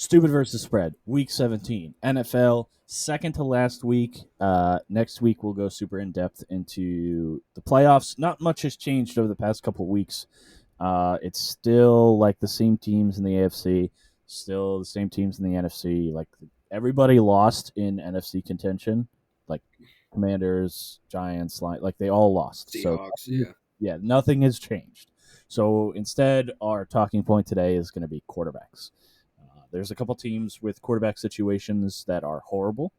Stupid versus spread. Week 17. NFL, second to last week. Next week, we'll go super in depth into the playoffs. Not much has changed over the past couple of weeks. It's still like the same teams in the AFC, still the same teams in the NFC. Like everybody lost in NFC contention, like Commanders, Giants, like they all lost. So Seahawks, yeah. yeah, nothing has changed. So instead, our talking point today is going to be quarterbacks. There's a couple teams with quarterback situations that are horrible.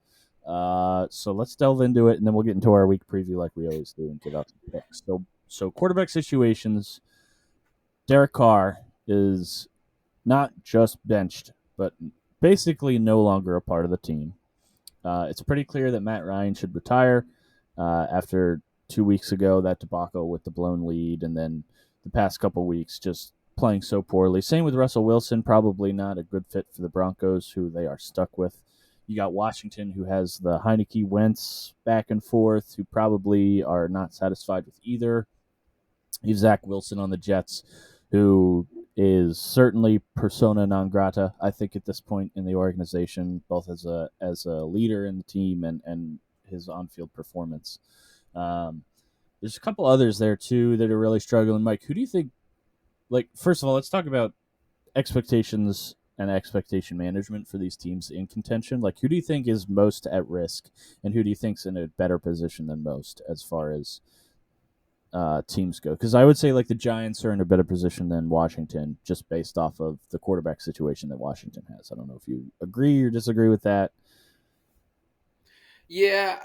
So let's delve into it, and then we'll get into our week preview like we always do and give out some picks. So quarterback situations. Derek Carr is not just benched, but basically no longer a part of the team. It's pretty clear that Matt Ryan should retire after 2 weeks ago, that debacle with the blown lead, and then the past couple weeks just playing so poorly. Same with Russell Wilson, probably not a good fit for the Broncos, who they are stuck with. You got Washington, who has the Heineke Wentz back and forth, who probably are not satisfied with either. You have Zach Wilson on the Jets, who is certainly persona non grata, I think, at this point in the organization, both as a leader in the team and his on field performance. Um, there's a couple others there too that are really struggling. Mike, who do you think? Like, first of all, let's talk about expectations and expectation management for these teams in contention. Like, who do you think is most at risk, and who do you think's in a better position than most as far as teams go? Because I would say like the Giants are in a better position than Washington, just based off of the quarterback situation that Washington has. I don't know if you agree or disagree with that. Yeah,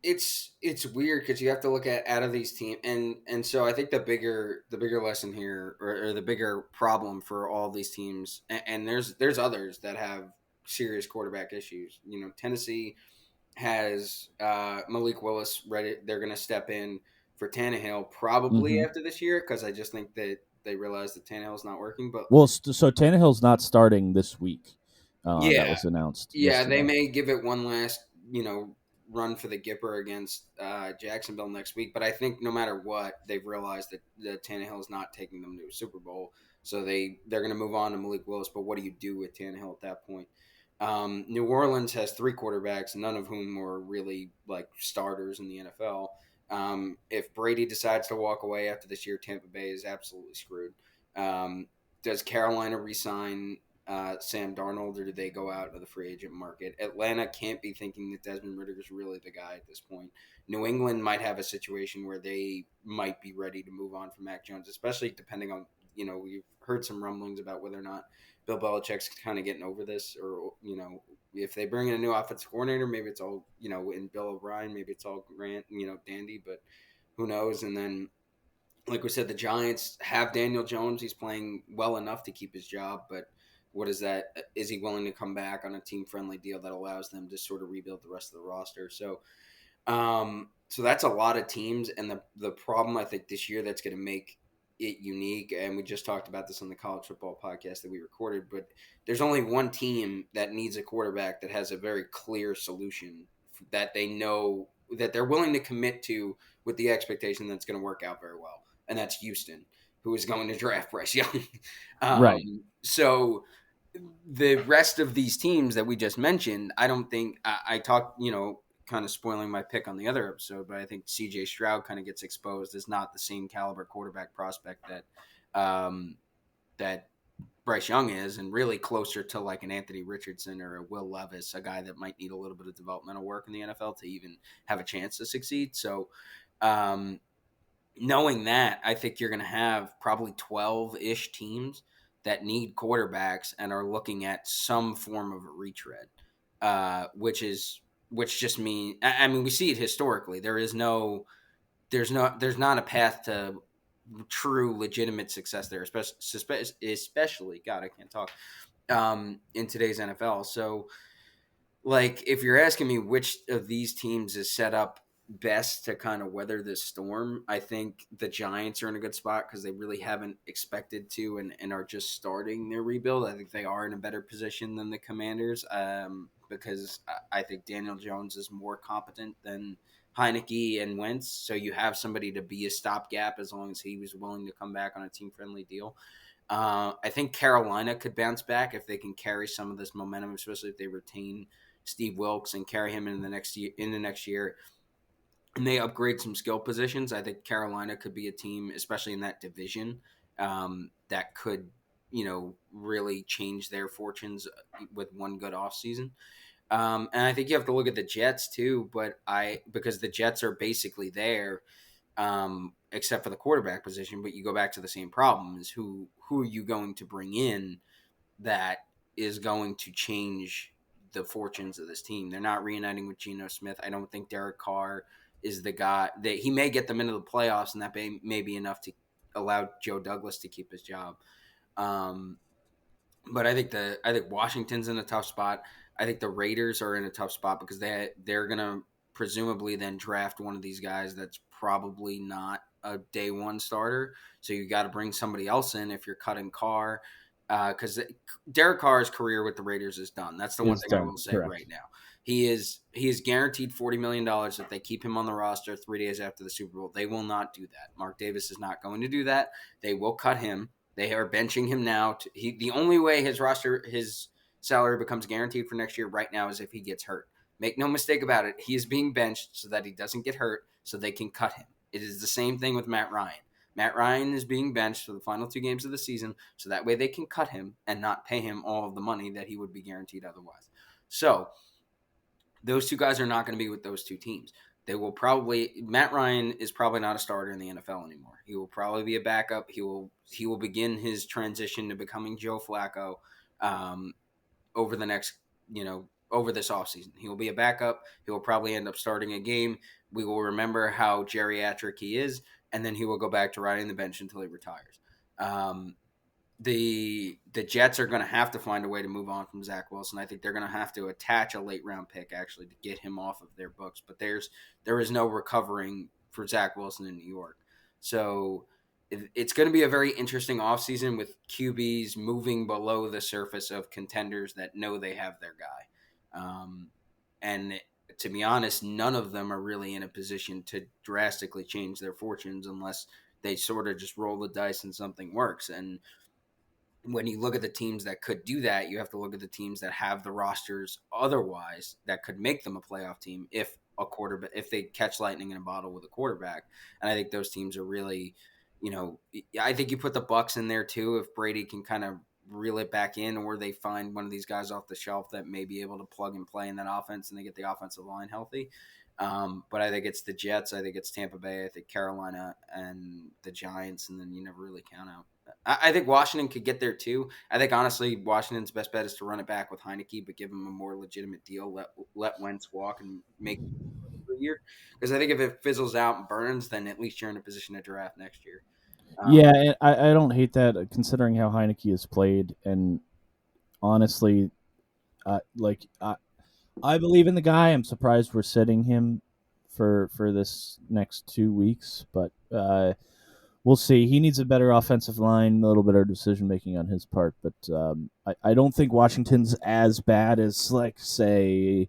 it's weird because you have to look at out of these teams, and so I think the bigger lesson here, or the bigger problem for all these teams, and there's others that have serious quarterback issues. Tennessee has Malik Willis ready. They're going to step in for Tannehill probably Mm-hmm. after this year because I just think that they realize that Tannehill's not working. But Well, so Tannehill's not starting this week. That yeah, was announced yeah, they yesterday. may give it one last run for the Gipper against Jacksonville next week. But I think no matter what, they've realized that Tannehill's not taking them to a Super Bowl, so they're going to move on to Malik Willis. But what do you do with Tannehill at that point? New Orleans has three quarterbacks, none of whom are really like starters in the NFL. If Brady decides to walk away after this year, Tampa Bay is absolutely screwed. Um, does Carolina resign Sam Darnold, or do they go out to the free agent market? Atlanta can't be thinking that Desmond Ritter is really the guy at this point. New England might have a situation where they might be ready to move on from Mac Jones, especially depending on, we've heard some rumblings about whether or not Bill Belichick's kind of getting over this, or if they bring in a new offensive coordinator, maybe it's all in Bill O'Brien, maybe it's all Grant, dandy, but who knows? And then, like we said, the Giants have Daniel Jones. He's playing well enough to keep his job, but what is that? Is he willing to come back on a team friendly deal that allows them to sort of rebuild the rest of the roster? So that's a lot of teams, and the problem I think this year that's going to make it unique, and we just talked about this on the college football podcast that we recorded, but there's only one team that needs a quarterback that has a very clear solution that they know that they're willing to commit to with the expectation that's going to work out very well, and that's Houston, who is going to draft Bryce Young. Right. So the rest of these teams that we just mentioned, I don't think I talked, kind of spoiling my pick on the other episode, but I think CJ Stroud kind of gets exposed as not the same caliber quarterback prospect that Bryce Young is, and really closer to like an Anthony Richardson or a Will Levis, a guy that might need a little bit of developmental work in the NFL to even have a chance to succeed. So, knowing that, I think you're going to have probably 12-ish teams that need quarterbacks and are looking at some form of a retread, which just mean I mean we see it historically. There's not a path to true legitimate success there, especially God, I can't talk, in today's NFL. So, like, if you're asking me which of these teams is set up best to kind of weather this storm, I think the Giants are in a good spot because they really haven't expected to, and are just starting their rebuild. I think they are in a better position than the Commanders, because I think Daniel Jones is more competent than Heineke and Wentz. So you have somebody to be a stopgap as long as he was willing to come back on a team friendly deal. I think Carolina could bounce back if they can carry some of this momentum, especially if they retain Steve Wilkes and carry him in the next year. And they upgrade some skill positions. I think Carolina could be a team, especially in that division, that could, really change their fortunes with one good offseason. And I think you have to look at the Jets too, because the Jets are basically there, except for the quarterback position. But you go back to the same problem: is who are you going to bring in that is going to change the fortunes of this team? They're not reuniting with Geno Smith. I don't think Derek Carr is the guy that he may get them into the playoffs, and that may be enough to allow Joe Douglas to keep his job. Um, but I think Washington's in a tough spot. I think the Raiders are in a tough spot because they're gonna presumably then draft one of these guys that's probably not a day one starter. So you got to bring somebody else in if you're cutting Carr, because Derek Carr's career with the Raiders is done. That's the one Is thing I done. will say Correct. right now. He is guaranteed $40 million if they keep him on the roster 3 days after the Super Bowl. They will not do that. Mark Davis is not going to do that. They will cut him. They are benching him now. The only way his salary becomes guaranteed for next year right now is if he gets hurt. Make no mistake about it. He is being benched so that he doesn't get hurt, so they can cut him. It is the same thing with Matt Ryan. Matt Ryan is being benched for the final 2 games of the season, so that way they can cut him and not pay him all of the money that he would be guaranteed otherwise. So those two guys are not going to be with those two teams. Matt Ryan is probably not a starter in the NFL anymore. He will probably be a backup. He will begin his transition to becoming Joe Flacco over the next, over this offseason. He will be a backup. He will probably end up starting a game. We will remember how geriatric he is, and then he will go back to riding the bench until he retires. The Jets are going to have to find a way to move on from Zach Wilson. I think they're going to have to attach a late round pick actually to get him off of their books. But there is no recovering for Zach Wilson in New York. So it's going to be a very interesting offseason with QBs moving below the surface of contenders that know they have their guy. And to be honest, none of them are really in a position to drastically change their fortunes unless they sort of just roll the dice and something works. And when you look at the teams that could do that, you have to look at the teams that have the rosters otherwise that could make them a playoff team if they catch lightning in a bottle with a quarterback. And I think those teams are really, I think you put the Bucks in there too if Brady can kind of reel it back in, or they find one of these guys off the shelf that may be able to plug and play in that offense and they get the offensive line healthy. But I think it's the Jets, I think it's Tampa Bay, I think Carolina and the Giants, and then you never really count out. I think Washington could get there too. I think honestly, Washington's best bet is to run it back with Heineke, but give him a more legitimate deal. Let Wentz walk and make it for a year. Because I think if it fizzles out and burns, then at least you're in a position to draft next year. Yeah, and I don't hate that considering how Heineke has played. And honestly, I believe in the guy. I'm surprised we're sitting him for this next 2 weeks, but we'll see. He needs a better offensive line, a little better decision making on his part. But I don't think Washington's as bad as, like, say,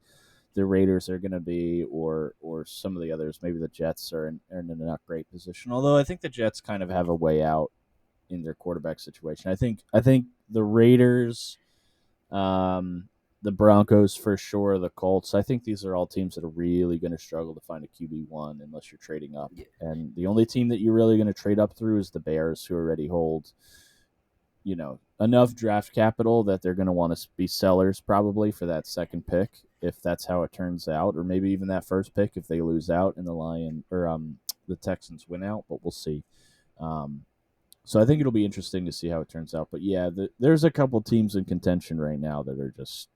the Raiders are going to be, or some of the others. Maybe the Jets are in a not great position. Although I think the Jets kind of have a way out in their quarterback situation. I think the Raiders, the Broncos for sure, the Colts. I think these are all teams that are really going to struggle to find a QB1 unless you're trading up. Yeah. And the only team that you're really going to trade up through is the Bears, who already hold, enough draft capital that they're going to want to be sellers probably for that second pick if that's how it turns out, or maybe even that first pick if they lose out and the Texans win out. But we'll see. So I think it'll be interesting to see how it turns out. But yeah, there's a couple teams in contention right now that are just.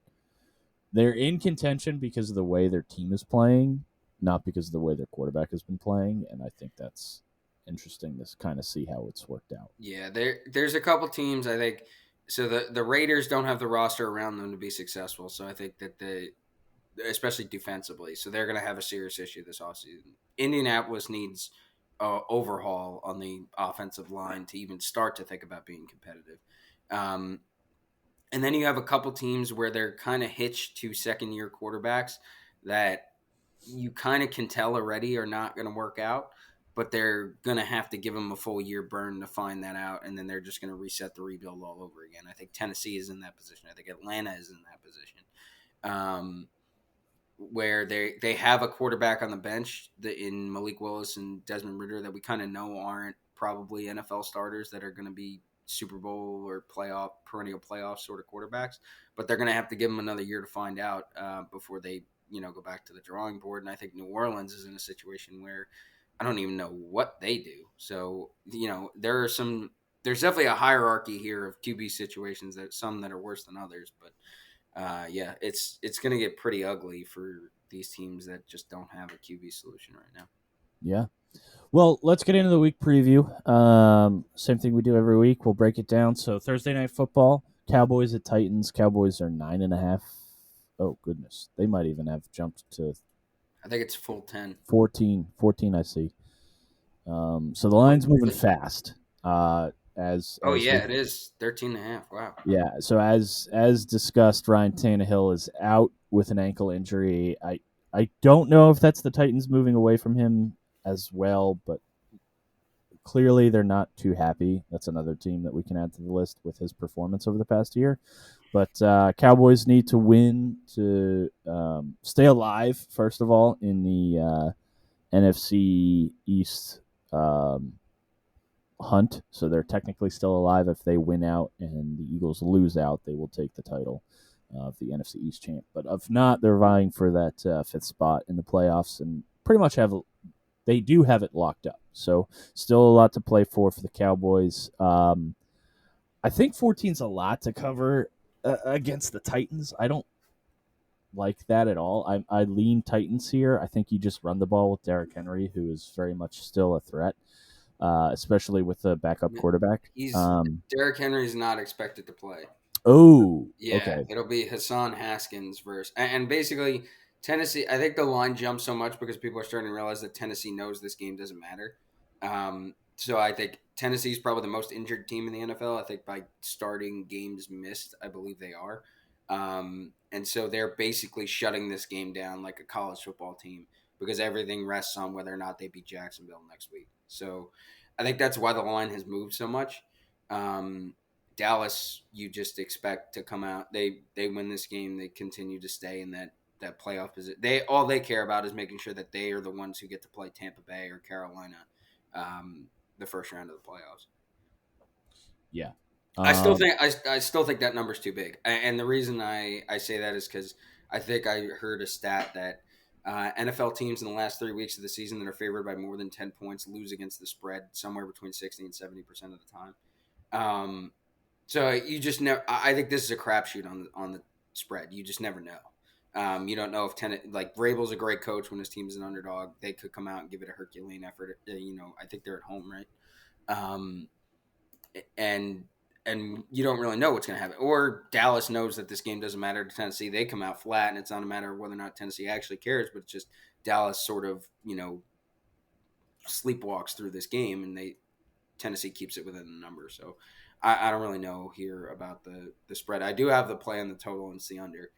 They're in contention because of the way their team is playing, not because of the way their quarterback has been playing, and I think that's interesting to kind of see how it's worked out. Yeah, there's a couple teams I think. So the Raiders don't have the roster around them to be successful. So I think that especially defensively, so they're going to have a serious issue this offseason. Indianapolis needs overhaul on the offensive line to even start to think about being competitive. And then you have a couple teams where they're kind of hitched to second-year quarterbacks that you kind of can tell already are not going to work out. but they're going to have to give them a full year burn to find that out, and then they're just going to reset the rebuild all over again. I think Tennessee is in that position. I think Atlanta is in that position. Where they have a quarterback on the bench in Malik Willis and Desmond Ridder that we kind of know aren't probably NFL starters that are going to be Super Bowl or perennial playoff sort of quarterbacks, but they're going to have to give them another year to find out before they go back to the drawing board. And I think New Orleans is in a situation where I don't even know what they do. So there's definitely a hierarchy here of QB situations, that some that are worse than others, but yeah, it's going to get pretty ugly for these teams that just don't have a QB solution right now. Yeah. Well, let's get into the week preview. Same thing we do every week. We'll break it down. So Thursday Night Football, Cowboys at Titans. Cowboys are 9.5. Oh, goodness. They might even have jumped to I think it's full 10. 14, I see. So the line's moving fast. It is 13.5. Wow. Yeah. So as discussed, Ryan Tannehill is out with an ankle injury. I don't know if that's the Titans moving away from him as well, but clearly they're not too happy. That's another team that we can add to the list with his performance over the past year. But Cowboys need to win to stay alive, first of all, in the NFC East hunt. So they're technically still alive. If they win out and the Eagles lose out, they will take the title of the NFC East champ. But if not, they're vying for that fifth spot in the playoffs and pretty much they do have it locked up. So still a lot to play for the Cowboys. I think 14's a lot to cover against the Titans. I don't like that at all. I lean Titans here. I think you just run the ball with Derrick Henry, who is very much still a threat, especially with the backup quarterback. Derrick Henry's not expected to play. Oh, yeah. Okay. It'll be Hassan Haskins versus, and basically Tennessee. I think the line jumps so much because people are starting to realize that Tennessee knows this game doesn't matter. So I think Tennessee's probably the most injured team in the NFL. I think by starting games missed, I believe they are. And so they're basically shutting this game down like a college football team because everything rests on whether or not they beat Jacksonville next week. So I think that's why the line has moved so much. Dallas, you just expect to come out. They win this game. They continue to stay in that playoff position. All they care about is making sure that they are the ones who get to play Tampa Bay or Carolina the first round of the playoffs. Yeah. I still think that number's too big. And the reason I say that is because I think I heard a stat that NFL teams in the last 3 weeks of the season that are favored by more than 10 points lose against the spread somewhere between 60 and 70% of the time. So you just never. I think this is a crapshoot on the spread. You just never know. You don't know if Vrabel's a great coach when his team is an underdog. They could come out and give it a Herculean effort. I think they're at home, right? And you don't really know what's going to happen. Or Dallas knows that this game doesn't matter to Tennessee. They come out flat, and it's not a matter of whether or not Tennessee actually cares, but it's just Dallas sort of sleepwalks through this game, and Tennessee keeps it within the number. So I don't really know here about the spread. I do have the play on the total and it's the under.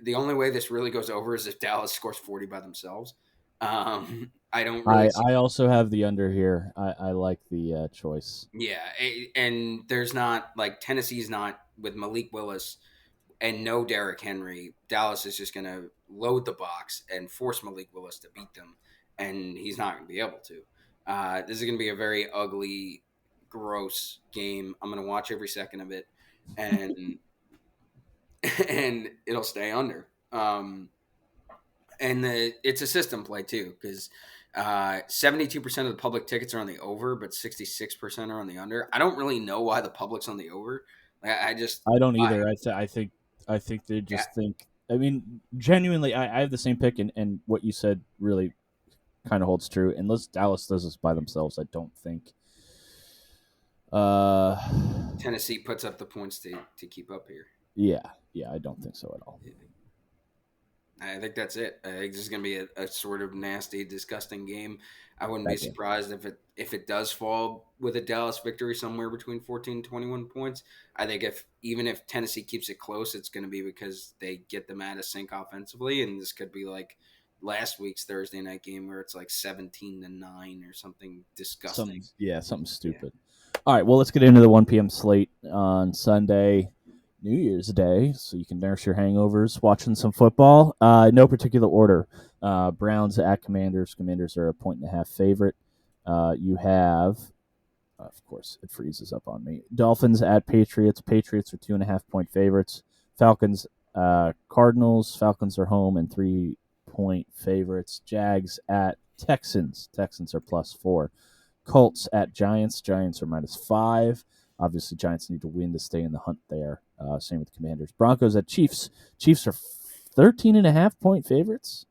The only way this really goes over is if Dallas scores 40 by themselves. I don't really. I also have the under here. I like the choice. Yeah, and there's not Tennessee's not with Malik Willis and no Derrick Henry. Dallas is just going to load the box and force Malik Willis to beat them, and he's not going to be able to. This is going to be a very ugly, gross game. I'm going to watch every second of it, and and it'll stay under. And it's a system play too because 72% of the public tickets are on the over, but 66% are on the under. I don't really know why the public's on the over. I don't either. I think they just think. I mean, genuinely, I have the same pick, and what you said really kind of holds true. Unless Dallas does this by themselves, I don't think. Tennessee puts up the points to keep up here. Yeah, I don't think so at all. I think that's it. I think this is going to be a sort of nasty, disgusting game. I wouldn't be surprised if it does fall with a Dallas victory somewhere between 14 and 21 points. I think even if Tennessee keeps it close, it's going to be because they get them out of sync offensively, and this could be like last week's Thursday night game where it's like 17-9 or something disgusting. Something stupid. All right, well, let's get into the 1 p.m. slate on Sunday, New Year's Day, so you can nurse your hangovers watching some football. No particular order. Browns at Commanders. Commanders are a 1.5 favorite. You have, of course, it freezes up on me. Dolphins at Patriots. Patriots are 2.5-point favorites. Falcons, Cardinals. Falcons are home and 3-point favorites. Jags at Texans. Texans are +4. Colts at Giants. Giants are -5. Obviously, Giants need to win to stay in the hunt there. Same with Commanders. Broncos at Chiefs. Chiefs are 13.5-point favorites.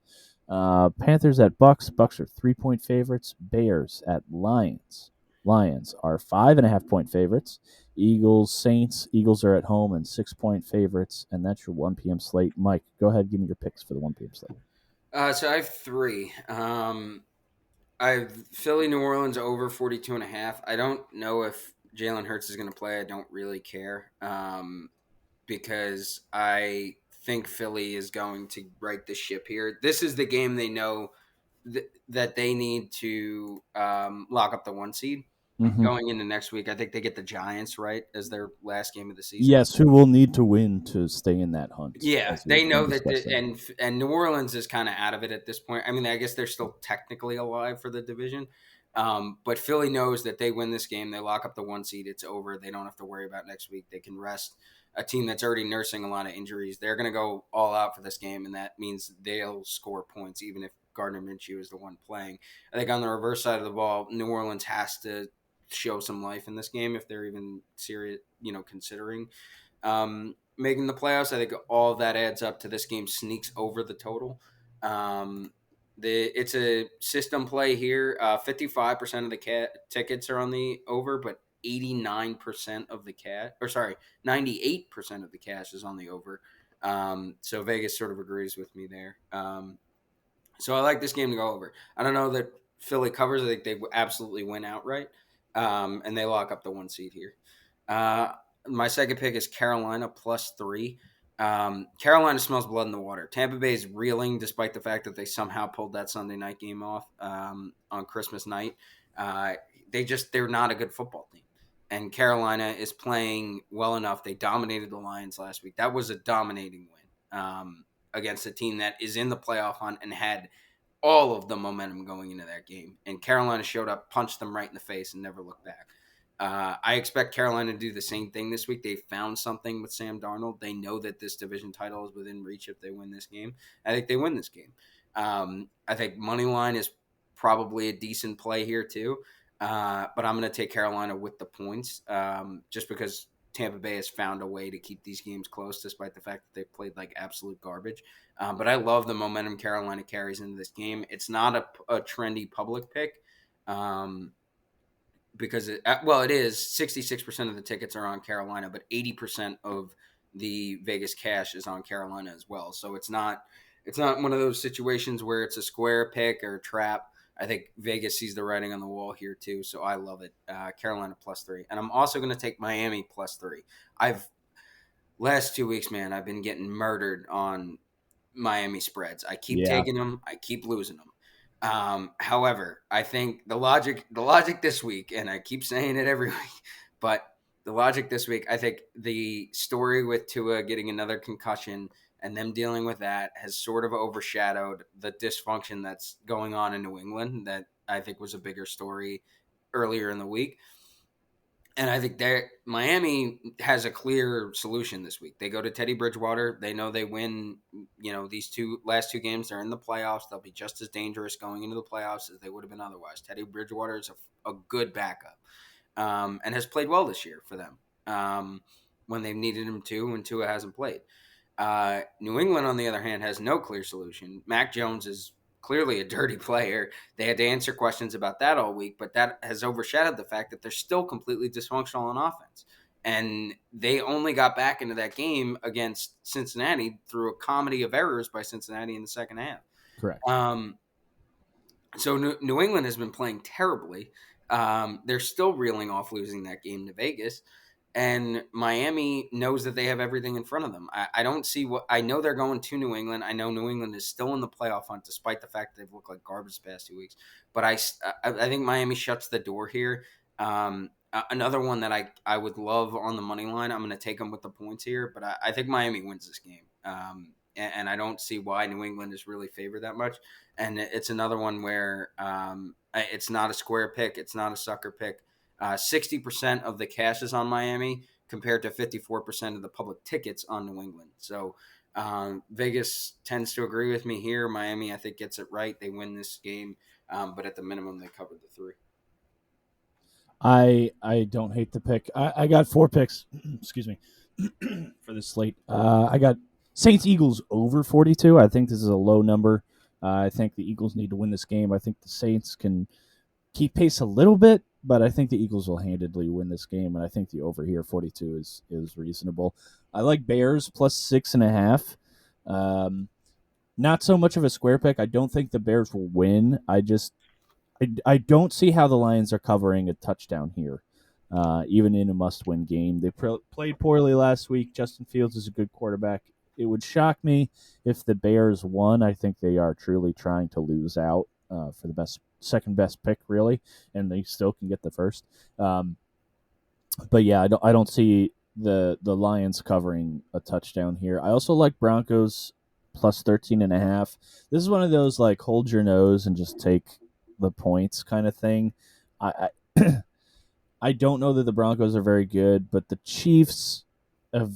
Panthers at Bucks. Bucks are 3-point favorites. Bears at Lions. Lions are 5.5-point favorites. Eagles, Saints. Eagles are at home and 6-point favorites. And that's your 1 p.m. slate. Mike, go ahead. Give me your picks for the 1 p.m. slate. So I have 3. I have Philly, New Orleans over 42.5. I don't know if Jalen Hurts is going to play. I don't really care because I think Philly is going to right the ship here. This is the game they know that they need to lock up the 1 seed. Going into next week, I think they get the Giants right as their last game of the season. Yes, who will need to win to stay in that hunt. Yeah, they know that, and New Orleans is kind of out of it at this point. I mean, I guess they're still technically alive for the division, but Philly knows that they win this game, they lock up the 1 seed, it's over. They don't have to worry about next week. They can rest a team that's already nursing a lot of injuries. They're going to go all out for this game, and that means they'll score points even if Gardner Minshew is the one playing. I think on the reverse side of the ball, New Orleans has to show some life in this game if they're even serious, considering making the playoffs. I think all that adds up to this game sneaks over the total. It's a system play here. 55% of the tickets are on the over, but 89% of the 98% of the cash is on the over. So Vegas sort of agrees with me there. So I like this game to go over. I don't know that Philly covers. I think they absolutely win outright. And they lock up the 1 seed here. My second pick is Carolina +3. Carolina smells blood in the water. Tampa Bay is reeling despite the fact that they somehow pulled that Sunday night game off on Christmas night. They're not a good football team. And Carolina is playing well enough. They dominated the Lions last week. That was a dominating win against a team that is in the playoff hunt and had all of the momentum going into that game. And Carolina showed up, punched them right in the face, and never looked back. I expect Carolina to do the same thing this week. They found something with Sam Darnold. They know that this division title is within reach if they win this game. I think they win this game. I think money line is probably a decent play here too. But I'm going to take Carolina with the points just because Tampa Bay has found a way to keep these games close despite the fact that they've played like absolute garbage. But I love the momentum Carolina carries into this game. It's not a trendy public pick because, it is. 66% of the tickets are on Carolina, but 80% of the Vegas cash is on Carolina as well. So it's not one of those situations where it's a square pick or a trap. I think Vegas sees the writing on the wall here too, so I love it. Carolina +3, and I'm also going to take Miami +3. Last 2 weeks, man, I've been getting murdered on Miami spreads. I keep taking them, I keep losing them. However, I think the logic this week, and I keep saying it every week, but the logic this week, I think the story with Tua getting another concussion and them dealing with that has sort of overshadowed the dysfunction that's going on in New England that I think was a bigger story earlier in the week. And I think Miami has a clear solution this week. They go to Teddy Bridgewater. They know they win, these last two games. They're in the playoffs. They'll be just as dangerous going into the playoffs as they would have been otherwise. Teddy Bridgewater is a good backup and has played well this year for them when they've needed him to, and Tua hasn't played. New England, on the other hand, has no clear solution. Mac Jones is clearly a dirty player. They had to answer questions about that all week, but that has overshadowed the fact that they're still completely dysfunctional on offense. And they only got back into that game against Cincinnati through a comedy of errors by Cincinnati in the second half. Correct. So New England has been playing terribly. They're still reeling off losing that game to Vegas. And Miami knows that they have everything in front of them. I don't see what I know they're going to New England. I know New England is still in the playoff hunt, despite the fact that they've looked like garbage the past 2 weeks. But I think Miami shuts the door here. Another one that I would love on the money line. I'm going to take them with the points here, but I think Miami wins this game. And I don't see why New England is really favored that much. And it's another one where it's not a square pick. It's not a sucker pick. 60% of the cash is on Miami compared to 54% of the public tickets on New England. So Vegas tends to agree with me here. Miami, I think, gets it right. They win this game, but at the minimum, they covered the 3. I don't hate the pick. I got 4 picks. Excuse me. For this slate. I got Saints Eagles over 42. I think this is a low number. I think the Eagles need to win this game. I think the Saints can keep pace a little bit, but I think the Eagles will handedly win this game, and I think the over here 42 is reasonable. I like Bears plus 6.5. Not so much of a square pick. I don't think the Bears will win. I don't see how the Lions are covering a touchdown here, even in a must-win game. They played poorly last week. Justin Fields is a good quarterback. It would shock me if the Bears won. I think they are truly trying to lose out for the second best pick, really, and they still can get the first. But yeah, I don't see the Lions covering a touchdown here. I also like Broncos plus 13.5. This is one of those like hold your nose and just take the points kind of thing. I I don't know that the Broncos are very good, but the Chiefs have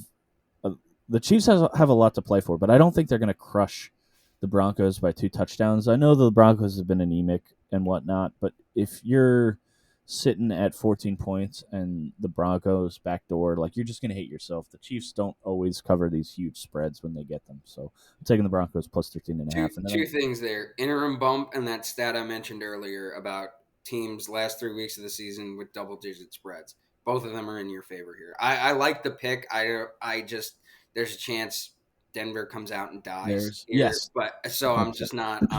have a lot to play for, but I don't think they're going to crush the Broncos by 2 touchdowns. I know the Broncos have been anemic and whatnot, but if you're sitting at 14 points and the Broncos backdoor, like you're just going to hate yourself. The Chiefs don't always cover these huge spreads when they get them. So I'm taking the Broncos plus 13.5. Two things there: interim bump and that stat I mentioned earlier about teams last 3 weeks of the season with double-digit spreads. Both of them are in your favor here. I like the pick. I just there's a chance Denver comes out and dies here, Yes. but so I'm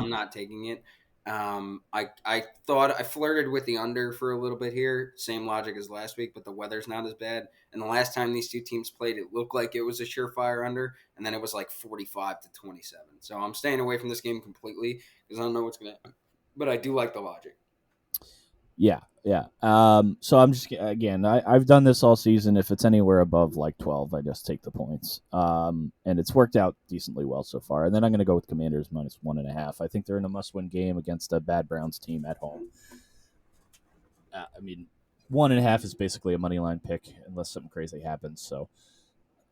not taking it. I thought I flirted with the under for a little bit here. Same logic as last week, but the weather's not as bad. And the last time these two teams played, it looked like it was a surefire under, and then it was like 45-27. So I'm staying away from this game completely because I don't know what's gonna happen. But I do like the logic. Yeah, yeah. So I'm just again, I've done this all season. If it's anywhere above like 12, I just take the points. And it's worked out decently well so far. And then I'm going to go with Commanders minus 1.5. I think they're in a must-win game against a bad Browns team at home. I mean, 1.5 is basically a money line pick unless something crazy happens. So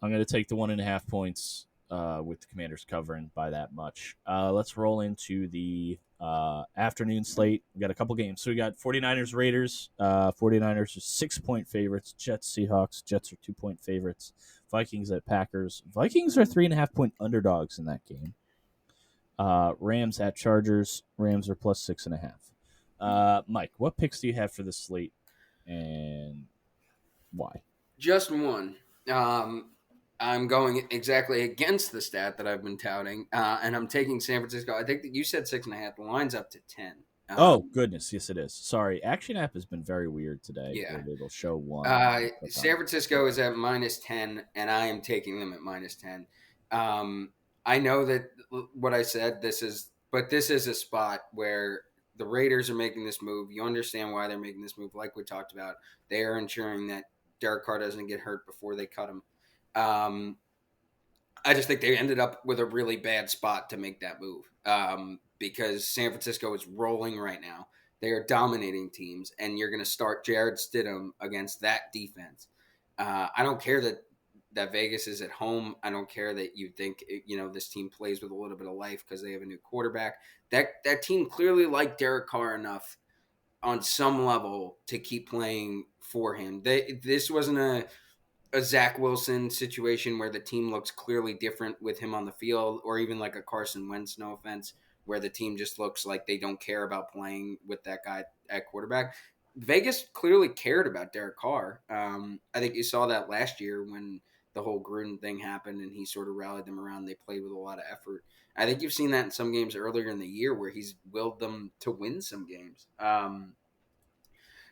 I'm going to take the 1.5 points with the Commanders covering by that much. Let's roll into the afternoon slate. We got a couple games. So we got 49ers Raiders. 49ers are 6-point favorites. Jets Seahawks. Jets are 2-point favorites. Vikings at Packers. Vikings are 3.5-point underdogs in that game. Rams at Chargers. Rams are plus 6.5. Mike, what picks do you have for the slate and why? Just one. I'm going exactly against the stat that I've been touting, and I'm taking San Francisco. I think that you said 6.5. The line's up to 10. Oh goodness, yes it is. Sorry, Action App has been very weird today. Yeah. It'll show 1. San Francisco is at minus 10, and I am taking them at minus 10. I know that what I said, this is a spot where the Raiders are making this move. You understand why they're making this move. Like we talked about, they are ensuring that Derek Carr doesn't get hurt before they cut him. I just think they ended up with a really bad spot to make that move because San Francisco is rolling right now. They are dominating teams, and you're going to start Jared Stidham against that defense. I don't care that Vegas is at home. I don't care that you think this team plays with a little bit of life because they have a new quarterback. That team clearly liked Derek Carr enough on some level to keep playing for him. This wasn't a Zach Wilson situation where the team looks clearly different with him on the field, or even like a Carson Wentz, no offense, where the team just looks like they don't care about playing with that guy at quarterback. Vegas clearly cared about Derek Carr. I think you saw that last year when the whole Gruden thing happened and he sort of rallied them around. They played with a lot of effort. I think you've seen that in some games earlier in the year where he's willed them to win some games.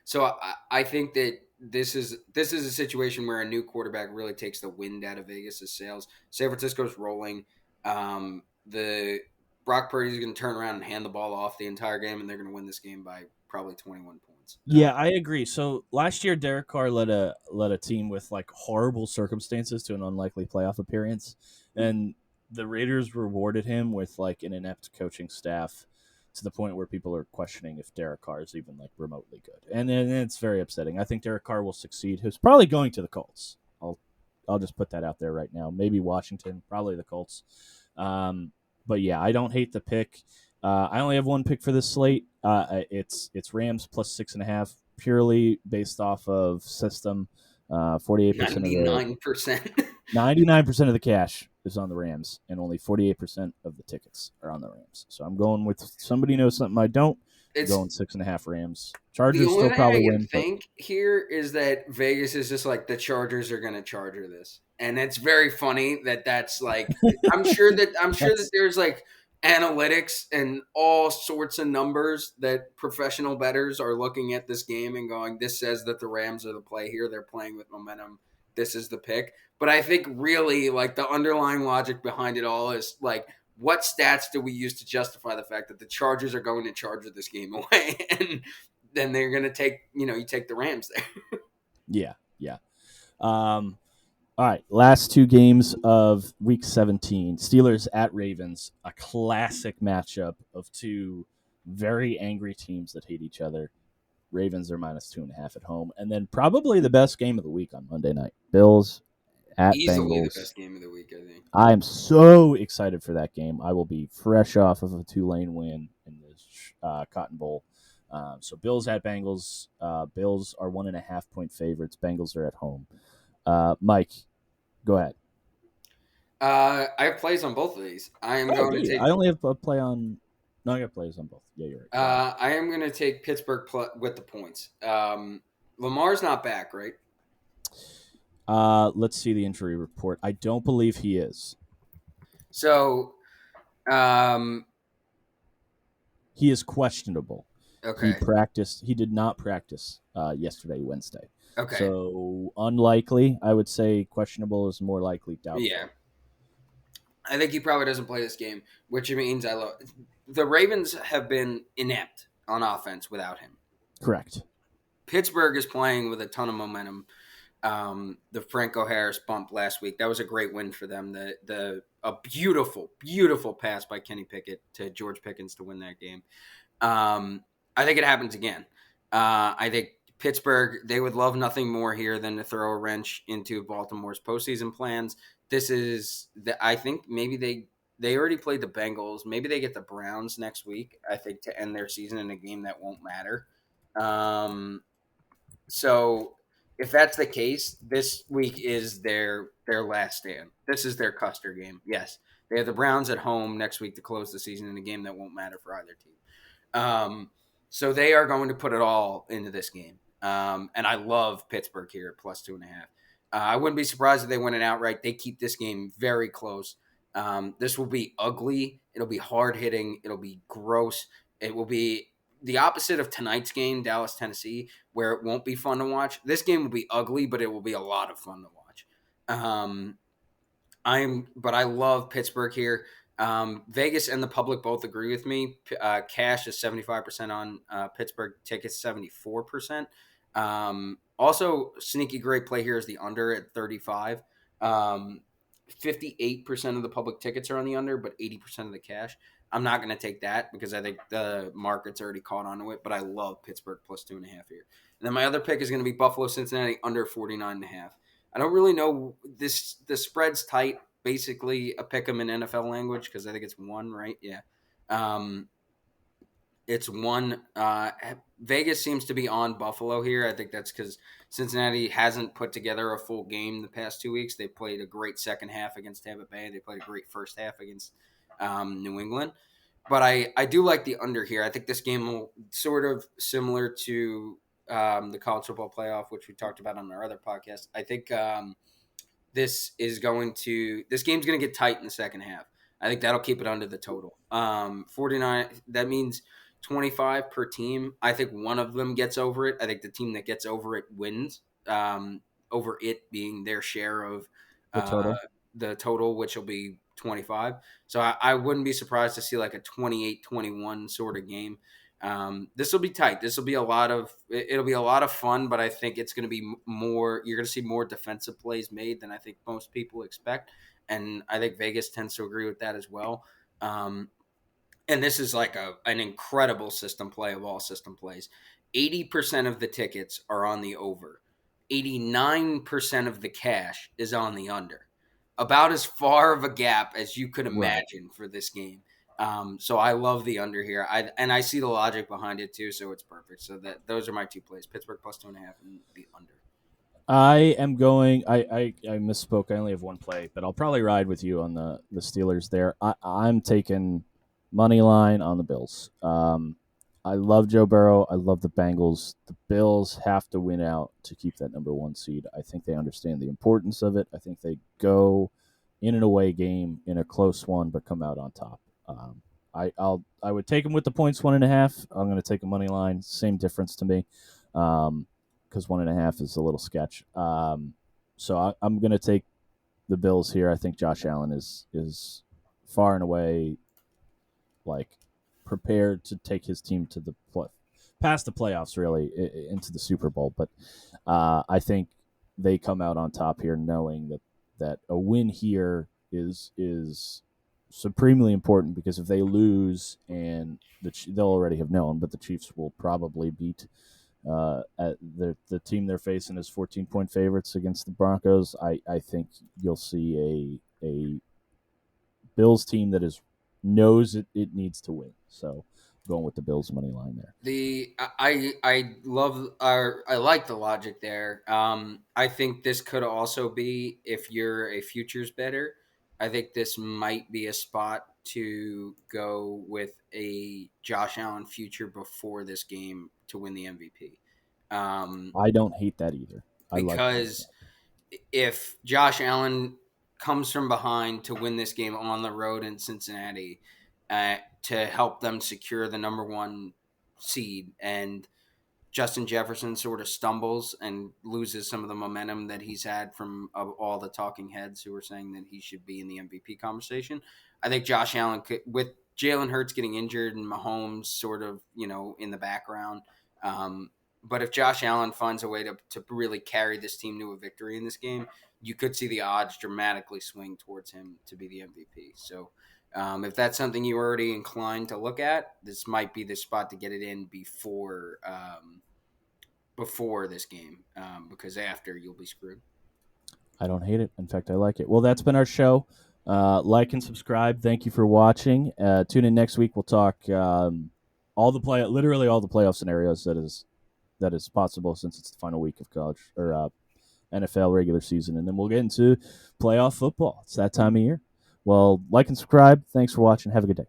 So I think that this is a situation where a new quarterback really takes the wind out of Vegas' sails. San Francisco's rolling. The Brock Purdy is going to turn around and hand the ball off the entire game, and they're going to win this game by probably 21 points. Yeah, I agree. So last year, Derek Carr led a team with like horrible circumstances to an unlikely playoff appearance, and the Raiders rewarded him with like an inept coaching staff to the point where people are questioning if Derek Carr is even like remotely good, and it's very upsetting. I think Derek Carr will succeed. He's probably going to the Colts. I'll just put that out there right now. Maybe Washington, probably the Colts. But yeah, I don't hate the pick. I only have one pick for this slate. It's Rams plus 6.5, purely based off of system. 48% of the 99%. 99% of the cash is on the Rams, and only 48% of the tickets are on the Rams. So I'm going with somebody knows something I don't. I'm going 6.5 Rams. Chargers the only still thing probably I can win. think here is that Vegas is just like the Chargers are going to charger this, and it's very funny that that's like I'm sure that there's like analytics and all sorts of numbers that professional bettors are looking at this game and going, this says that the Rams are the play here. They're playing with momentum. This is the pick. But I think really like the underlying logic behind it all is like, what stats do we use to justify the fact that the Chargers are going to charge this game away? And then they're going to take, you take the Rams there. Yeah. All right, last two games of Week 17. Steelers at Ravens, a classic matchup of two very angry teams that hate each other. Ravens are minus 2.5 at home. And then probably the best game of the week on Monday night. Bills at Easily Bengals. the best game of the week, I think. I am so excited for that game. I will be fresh off of a Tulane win in the Cotton Bowl. So Bills at Bengals. Bills are 1.5-point favorites. Bengals are at home. Mike, go ahead. I have plays on both of these. I am going to take. I only have a play on. No, I got plays on both. Yeah, you're right. I am going to take Pittsburgh with the points. Lamar's not back, right? Let's see the injury report. I don't believe he is. So, he is questionable. Okay. He did not practice yesterday, Wednesday. Okay. So unlikely. I would say questionable is more likely doubtful. Yeah. I think he probably doesn't play this game, which means the Ravens have been inept on offense without him. Correct. Pittsburgh is playing with a ton of momentum. The Franco Harris bump last week, that was a great win for them. A beautiful, beautiful pass by Kenny Pickett to George Pickens to win that game. I think it happens again. I think Pittsburgh, they would love nothing more here than to throw a wrench into Baltimore's postseason plans. I think maybe they already played the Bengals. Maybe they get the Browns next week, I think, to end their season in a game that won't matter. So if that's the case, this week is their last stand. This is their Custer game. Yes, they have the Browns at home next week to close the season in a game that won't matter for either team. So they are going to put it all into this game. And I love Pittsburgh here at plus 2.5. I wouldn't be surprised if they win it outright. They keep this game very close. This will be ugly. It'll be hard hitting. It'll be gross. It will be the opposite of tonight's game, Dallas, Tennessee, where it won't be fun to watch. This game will be ugly, but it will be a lot of fun to watch. But I love Pittsburgh here. Vegas and the public both agree with me. Cash is 75% on Pittsburgh, tickets 74%. Also, sneaky great play here is the under at 35. 58% of the public tickets are on the under, but 80% of the cash. I'm not going to take that because I think the market's already caught onto it, but I love Pittsburgh plus 2.5 here. And then my other pick is going to be Buffalo, Cincinnati under 49.5. I don't really know the spread's tight. Basically a pick 'em in NFL language because I think it's one, right? Yeah. It's one. Vegas seems to be on Buffalo here. I think that's because Cincinnati hasn't put together a full game the past 2 weeks. They played a great second half against Tampa Bay. They played a great first half against New England. But I do like the under here. I think this game will sort of similar to the college football playoff, which we talked about on our other podcast. I think this game's going to get tight in the second half. I think that'll keep it under the total. 49, that means 25 per team. I think one of them gets over it. I think the team that gets over it wins. over it being their share of The uh, total. the total, which will be 25. So I wouldn't be surprised to see like a 28-21 sort of game. This will be tight. This will be a lot of it'll be a lot of fun, but I think it's going to be more. You're going to see more defensive plays made than I think most people expect, and I think Vegas tends to agree with that as well. Um, and this is like an incredible system play of all system plays. 80% of the tickets are on the over. 89% of the cash is on the under. About as far of a gap as you could Right. imagine for this game. So I love the under here. I see the logic behind it too, so it's perfect. So that those are my two plays: Pittsburgh plus 2.5 and the under. I am going. I misspoke. I only have one play, but I'll probably ride with you on the Steelers there. I'm taking money line on the Bills. I love Joe Burrow. I love the Bengals. The Bills have to win out to keep that number one seed. I think they understand the importance of it. I think they go in an away game in a close one, but come out on top. I would take them with the points 1.5. I'm going to take a money line. Same difference to me. Because 1.5 is a little sketch. I'm going to take the Bills here. I think Josh Allen is far and away like prepared to take his team to the past the playoffs, really into the Super Bowl. But I think they come out on top here, knowing that a win here is supremely important, because if they lose, and they'll already have known, but the Chiefs will probably beat at the team they're facing as 14-point favorites against the Broncos. I think you'll see a Bills team that knows it needs to win. So going with the Bills money line there. I love I like the logic there. I think this could also be, if you're a futures better, I think this might be a spot to go with a Josh Allen future before this game to win the MVP. I don't hate that either. I like that. Because if Josh Allen comes from behind to win this game on the road in Cincinnati, to help them secure the number one seed, and Justin Jefferson sort of stumbles and loses some of the momentum that he's had from all the talking heads who are saying that he should be in the MVP conversation. I think Josh Allen could, with Jalen Hurts getting injured and Mahomes sort of, in the background. But if Josh Allen finds a way to really carry this team to a victory in this game, you could see the odds dramatically swing towards him to be the MVP. So if that's something you're already inclined to look at, this might be the spot to get it in before this game, because after you'll be screwed. I don't hate it. In fact, I like it. Well, that's been our show. Like and subscribe. Thank you for watching. Tune in next week. We'll talk literally all the playoff scenarios that is possible, since it's the final week of college or NFL regular season, and then we'll get into playoff football. It's that time of year. Well, like and subscribe. Thanks for watching. Have a good day.